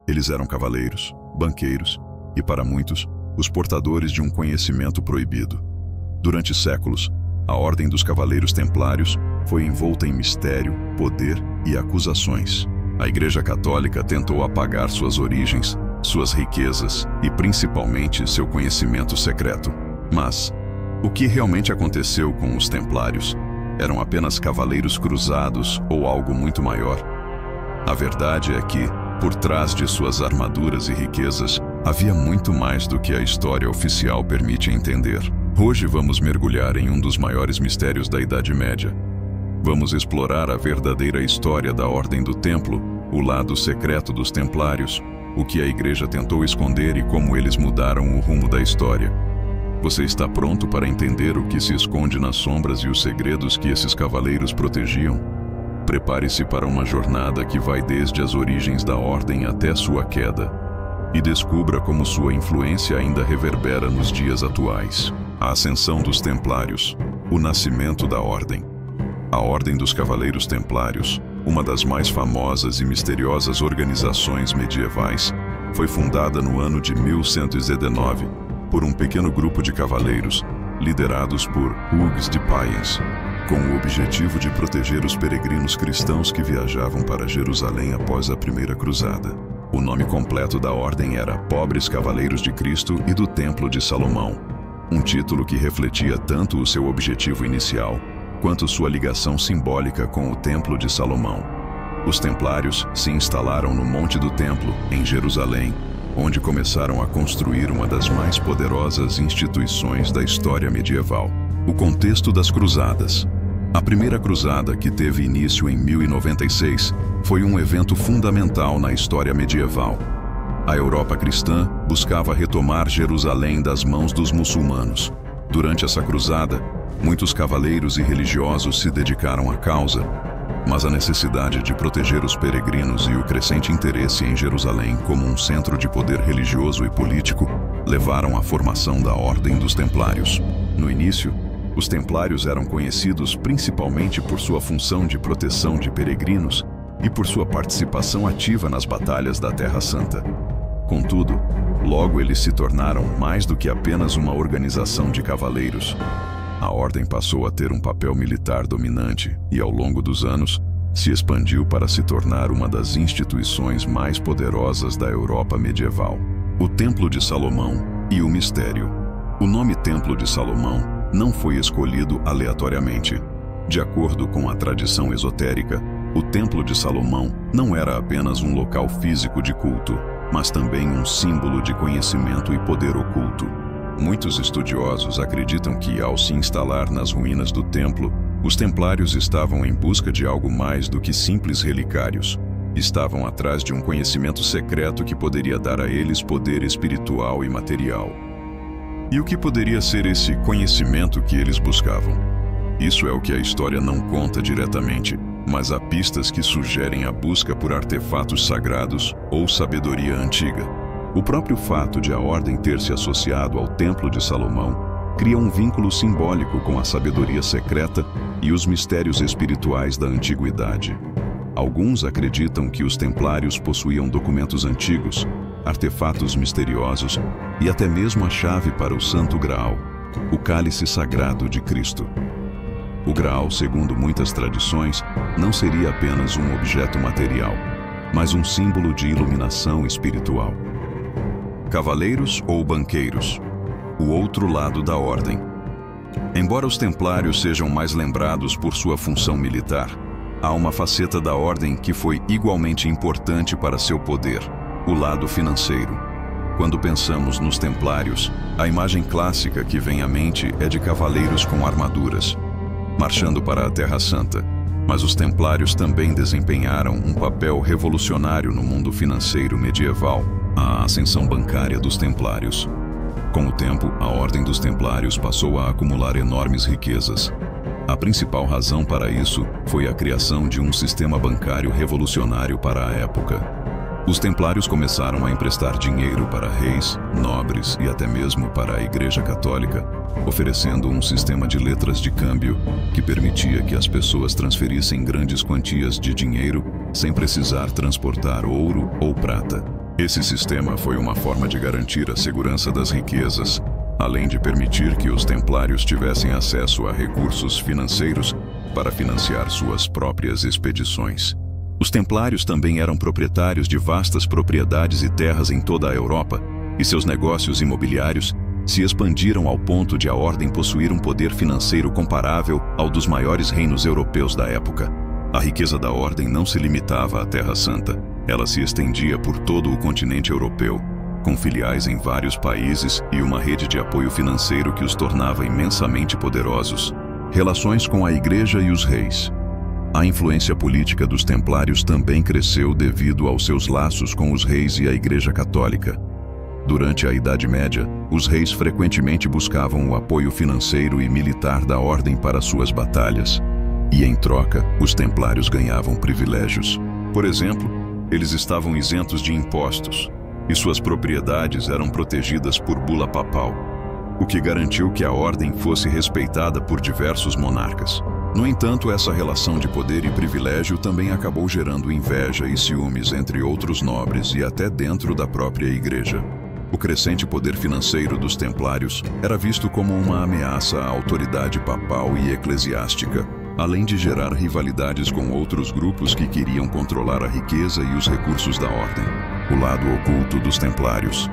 Eles eram cavaleiros, banqueiros e, para muitos, os portadores de um conhecimento proibido. Durante séculos, a Ordem dos Cavaleiros Templários foi envolta em mistério, poder e acusações. A Igreja Católica tentou apagar suas origens, suas riquezas e, principalmente, seu conhecimento secreto. Mas o que realmente aconteceu com os Templários? Eram apenas cavaleiros cruzados ou algo muito maior? A verdade é que, por trás de suas armaduras e riquezas, havia muito mais do que a história oficial permite entender. Hoje vamos mergulhar em um dos maiores mistérios da Idade Média. Vamos explorar a verdadeira história da Ordem do Templo, o lado secreto dos Templários, o que a Igreja tentou esconder e como eles mudaram o rumo da história. Você está pronto para entender o que se esconde nas sombras e os segredos que esses cavaleiros protegiam? Prepare-se para uma jornada que vai desde as origens da Ordem até sua queda. E descubra como sua influência ainda reverbera nos dias atuais. A ascensão dos Templários, o nascimento da Ordem. A Ordem dos Cavaleiros Templários, uma das mais famosas e misteriosas organizações medievais, foi fundada no ano de 1119 por um pequeno grupo de cavaleiros, liderados por Hugues de Payens, com o objetivo de proteger os peregrinos cristãos que viajavam para Jerusalém após a Primeira Cruzada. O nome completo da ordem era Pobres Cavaleiros de Cristo e do Templo de Salomão, um título que refletia tanto o seu objetivo inicial, quanto sua ligação simbólica com o Templo de Salomão. Os Templários se instalaram no Monte do Templo, em Jerusalém, onde começaram a construir uma das mais poderosas instituições da história medieval. O contexto das Cruzadas. A Primeira Cruzada, que teve início em 1096, foi um evento fundamental na história medieval. A Europa cristã buscava retomar Jerusalém das mãos dos muçulmanos. Durante essa cruzada, muitos cavaleiros e religiosos se dedicaram à causa, mas a necessidade de proteger os peregrinos e o crescente interesse em Jerusalém como um centro de poder religioso e político levaram à formação da Ordem dos Templários. No início, os Templários eram conhecidos principalmente por sua função de proteção de peregrinos e por sua participação ativa nas batalhas da Terra Santa. Contudo, logo eles se tornaram mais do que apenas uma organização de cavaleiros. A ordem passou a ter um papel militar dominante e, ao longo dos anos, se expandiu para se tornar uma das instituições mais poderosas da Europa medieval. O Templo de Salomão e o mistério. O nome Templo de Salomão não foi escolhido aleatoriamente. De acordo com a tradição esotérica, o Templo de Salomão não era apenas um local físico de culto, mas também um símbolo de conhecimento e poder oculto. Muitos estudiosos acreditam que, ao se instalar nas ruínas do templo, os templários estavam em busca de algo mais do que simples relicários. Estavam atrás de um conhecimento secreto que poderia dar a eles poder espiritual e material. E o que poderia ser esse conhecimento que eles buscavam? Isso é o que a história não conta diretamente, mas há pistas que sugerem a busca por artefatos sagrados ou sabedoria antiga. O próprio fato de a ordem ter se associado ao Templo de Salomão cria um vínculo simbólico com a sabedoria secreta e os mistérios espirituais da antiguidade. Alguns acreditam que os templários possuíam documentos antigos, artefatos misteriosos e até mesmo a chave para o Santo Graal, o cálice sagrado de Cristo. O Graal, segundo muitas tradições, não seria apenas um objeto material, mas um símbolo de iluminação espiritual. Cavaleiros ou banqueiros? O outro lado da ordem. Embora os templários sejam mais lembrados por sua função militar, há uma faceta da ordem que foi igualmente importante para seu poder: o lado financeiro. Quando pensamos nos templários, a imagem clássica que vem à mente é de cavaleiros com armaduras, marchando para a Terra Santa. Mas os templários também desempenharam um papel revolucionário no mundo financeiro medieval: a ascensão bancária dos templários. Com o tempo, a Ordem dos Templários passou a acumular enormes riquezas. A principal razão para isso foi a criação de um sistema bancário revolucionário para a época. Os templários começaram a emprestar dinheiro para reis, nobres e até mesmo para a Igreja Católica, oferecendo um sistema de letras de câmbio que permitia que as pessoas transferissem grandes quantias de dinheiro sem precisar transportar ouro ou prata. Esse sistema foi uma forma de garantir a segurança das riquezas, além de permitir que os templários tivessem acesso a recursos financeiros para financiar suas próprias expedições. Os templários também eram proprietários de vastas propriedades e terras em toda a Europa, e seus negócios imobiliários se expandiram ao ponto de a ordem possuir um poder financeiro comparável ao dos maiores reinos europeus da época. A riqueza da ordem não se limitava à Terra Santa, ela se estendia por todo o continente europeu, com filiais em vários países e uma rede de apoio financeiro que os tornava imensamente poderosos. Relações com a Igreja e os reis. A influência política dos templários também cresceu devido aos seus laços com os reis e a Igreja Católica. Durante a Idade Média, os reis frequentemente buscavam o apoio financeiro e militar da ordem para suas batalhas. E, em troca, os templários ganhavam privilégios. Por exemplo, eles estavam isentos de impostos, e suas propriedades eram protegidas por bula papal, o que garantiu que a ordem fosse respeitada por diversos monarcas. No entanto, essa relação de poder e privilégio também acabou gerando inveja e ciúmes entre outros nobres e até dentro da própria igreja. O crescente poder financeiro dos templários era visto como uma ameaça à autoridade papal e eclesiástica, além de gerar rivalidades com outros grupos que queriam controlar a riqueza e os recursos da ordem. O lado oculto dos templários.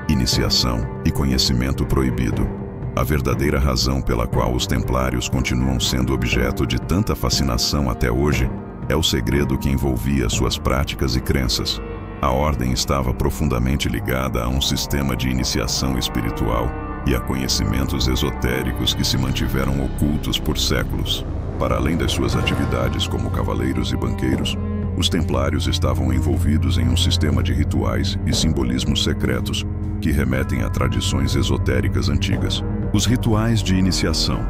Iniciação e conhecimento proibido. A verdadeira razão pela qual os templários continuam sendo objeto de tanta fascinação até hoje é o segredo que envolvia suas práticas e crenças. A ordem estava profundamente ligada a um sistema de iniciação espiritual e a conhecimentos esotéricos que se mantiveram ocultos por séculos. Para além das suas atividades como cavaleiros e banqueiros, os templários estavam envolvidos em um sistema de rituais e simbolismos secretos que remetem a tradições esotéricas antigas. Os rituais de iniciação.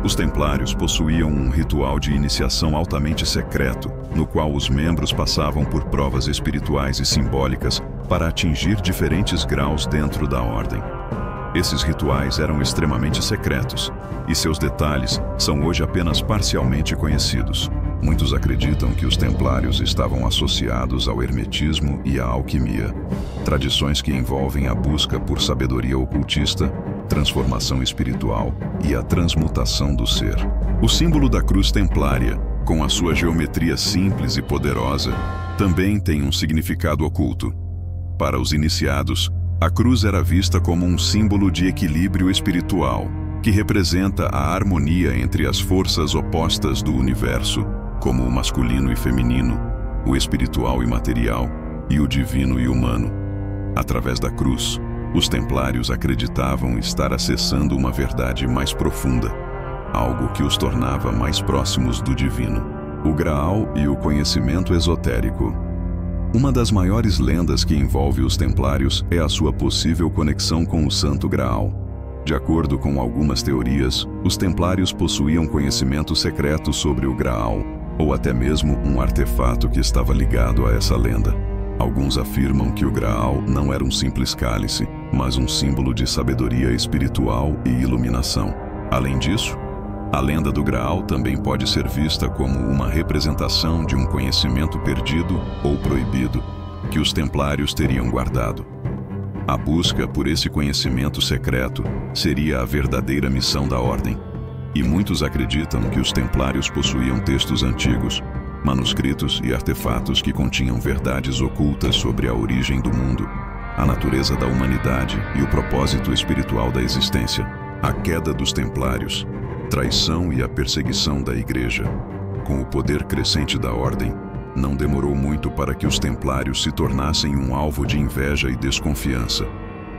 Os templários possuíam um ritual de iniciação altamente secreto, no qual os membros passavam por provas espirituais e simbólicas para atingir diferentes graus dentro da ordem. Esses rituais eram extremamente secretos, e seus detalhes são hoje apenas parcialmente conhecidos. Muitos acreditam que os templários estavam associados ao hermetismo e à alquimia, tradições que envolvem a busca por sabedoria ocultista, transformação espiritual e a transmutação do ser. O símbolo da cruz templária, com a sua geometria simples e poderosa, também tem um significado oculto. Para os iniciados, a cruz era vista como um símbolo de equilíbrio espiritual, que representa a harmonia entre as forças opostas do universo, como o masculino e feminino, o espiritual e material, e o divino e humano. Através da cruz, os templários acreditavam estar acessando uma verdade mais profunda, algo que os tornava mais próximos do divino. O Graal e o conhecimento esotérico. Uma das maiores lendas que envolve os templários é a sua possível conexão com o Santo Graal. De acordo com algumas teorias, os templários possuíam conhecimento secreto sobre o Graal, ou até mesmo um artefato que estava ligado a essa lenda. Alguns afirmam que o Graal não era um simples cálice, mas um símbolo de sabedoria espiritual e iluminação. Além disso, a lenda do Graal também pode ser vista como uma representação de um conhecimento perdido ou proibido que os templários teriam guardado. A busca por esse conhecimento secreto seria a verdadeira missão da ordem, e muitos acreditam que os templários possuíam textos antigos, manuscritos e artefatos que continham verdades ocultas sobre a origem do mundo, a natureza da humanidade e o propósito espiritual da existência. A queda dos templários, traição e a perseguição da igreja. Com o poder crescente da ordem, não demorou muito para que os templários se tornassem um alvo de inveja e desconfiança.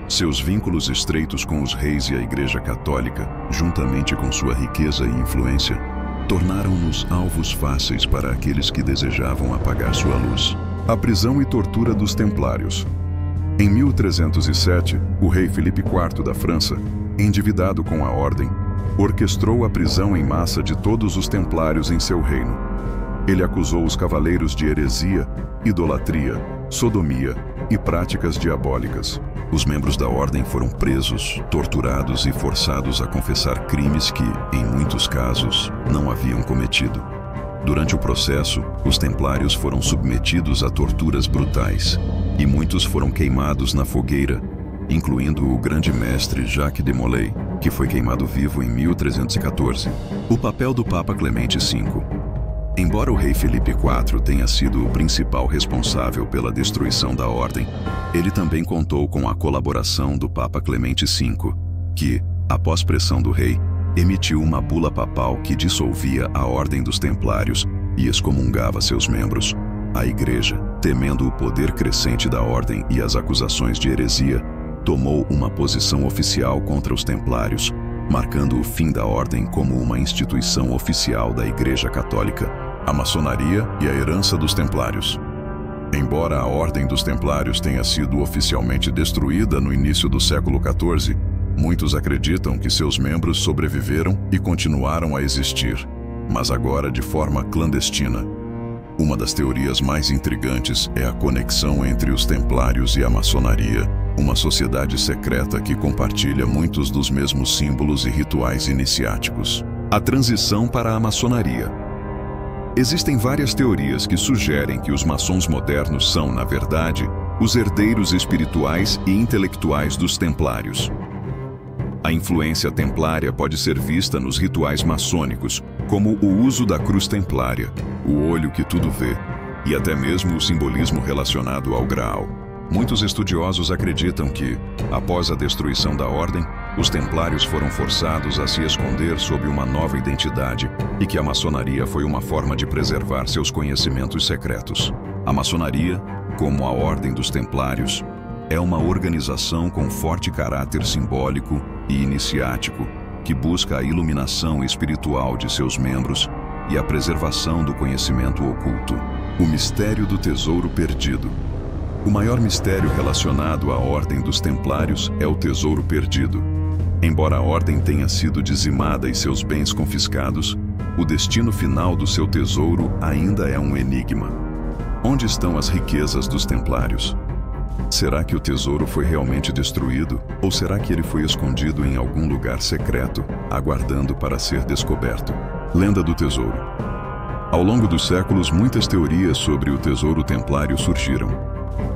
Seus vínculos estreitos com os reis e a Igreja Católica, juntamente com sua riqueza e influência, tornaram-nos alvos fáceis para aqueles que desejavam apagar sua luz. A prisão e tortura dos templários. Em 1307, o rei Filipe IV da França, endividado com a ordem, orquestrou a prisão em massa de todos os templários em seu reino. Ele acusou os cavaleiros de heresia, idolatria, sodomia e práticas diabólicas. Os membros da ordem foram presos, torturados e forçados a confessar crimes que, em muitos casos, não haviam cometido. Durante o processo, os templários foram submetidos a torturas brutais, e muitos foram queimados na fogueira, incluindo o grande mestre Jacques de Molay, que foi queimado vivo em 1314. O papel do Papa Clemente V. Embora o rei Felipe IV tenha sido o principal responsável pela destruição da ordem, ele também contou com a colaboração do Papa Clemente V, que, após pressão do rei, emitiu uma bula papal que dissolvia a Ordem dos Templários e excomungava seus membros. A Igreja, temendo o poder crescente da ordem e as acusações de heresia, tomou uma posição oficial contra os Templários, marcando o fim da ordem como uma instituição oficial da Igreja Católica. A maçonaria e a herança dos Templários. Embora a Ordem dos Templários tenha sido oficialmente destruída no início do século XIV, muitos acreditam que seus membros sobreviveram e continuaram a existir, mas agora de forma clandestina. Uma das teorias mais intrigantes é a conexão entre os Templários e a maçonaria, uma sociedade secreta que compartilha muitos dos mesmos símbolos e rituais iniciáticos. A transição para a maçonaria. Existem várias teorias que sugerem que os maçons modernos são, na verdade, os herdeiros espirituais e intelectuais dos Templários. A influência templária pode ser vista nos rituais maçônicos, como o uso da cruz templária, o olho que tudo vê, e até mesmo o simbolismo relacionado ao Graal. Muitos estudiosos acreditam que, após a destruição da ordem, os templários foram forçados a se esconder sob uma nova identidade e que a maçonaria foi uma forma de preservar seus conhecimentos secretos. A maçonaria, como a Ordem dos Templários, é uma organização com forte caráter simbólico e iniciático que busca a iluminação espiritual de seus membros e a preservação do conhecimento oculto. O mistério do tesouro perdido. O maior mistério relacionado à Ordem dos Templários é o tesouro perdido. Embora a ordem tenha sido dizimada e seus bens confiscados, o destino final do seu tesouro ainda é um enigma. Onde estão as riquezas dos Templários? Será que o tesouro foi realmente destruído, ou será que ele foi escondido em algum lugar secreto, aguardando para ser descoberto? Lenda do tesouro. Ao longo dos séculos, muitas teorias sobre o tesouro templário surgiram.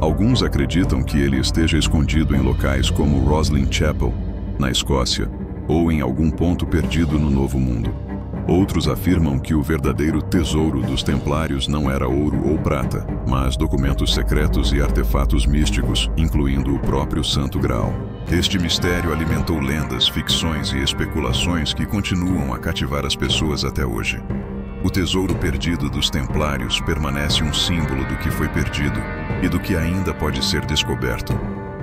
Alguns acreditam que ele esteja escondido em locais como Roslin Chapel, na Escócia, ou em algum ponto perdido no Novo Mundo. Outros afirmam que o verdadeiro tesouro dos Templários não era ouro ou prata, mas documentos secretos e artefatos místicos, incluindo o próprio Santo Graal. Este mistério alimentou lendas, ficções e especulações que continuam a cativar as pessoas até hoje. O tesouro perdido dos Templários permanece um símbolo do que foi perdido e do que ainda pode ser descoberto.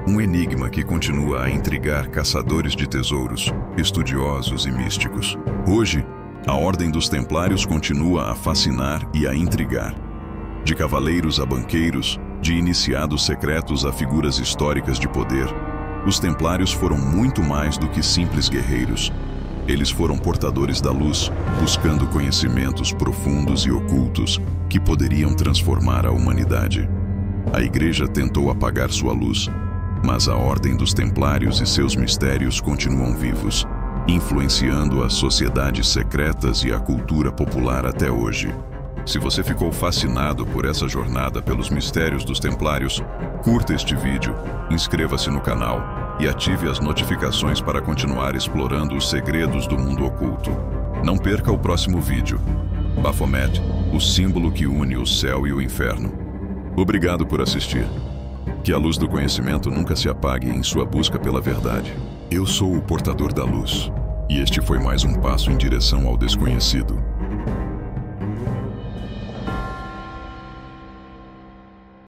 Um enigma que continua a intrigar caçadores de tesouros, estudiosos e místicos. Hoje, a Ordem dos Templários continua a fascinar e a intrigar. De cavaleiros a banqueiros, de iniciados secretos a figuras históricas de poder, os Templários foram muito mais do que simples guerreiros. Eles foram portadores da luz, buscando conhecimentos profundos e ocultos que poderiam transformar a humanidade. A Igreja tentou apagar sua luz, mas a Ordem dos Templários e seus mistérios continuam vivos, influenciando as sociedades secretas e a cultura popular até hoje. Se você ficou fascinado por essa jornada pelos mistérios dos Templários, curta este vídeo, inscreva-se no canal e ative as notificações para continuar explorando os segredos do mundo oculto. Não perca o próximo vídeo. Baphomet, o símbolo que une o céu e o inferno. Obrigado por assistir. Que a luz do conhecimento nunca se apague em sua busca pela verdade. Eu sou o portador da luz, e este foi mais um passo em direção ao desconhecido.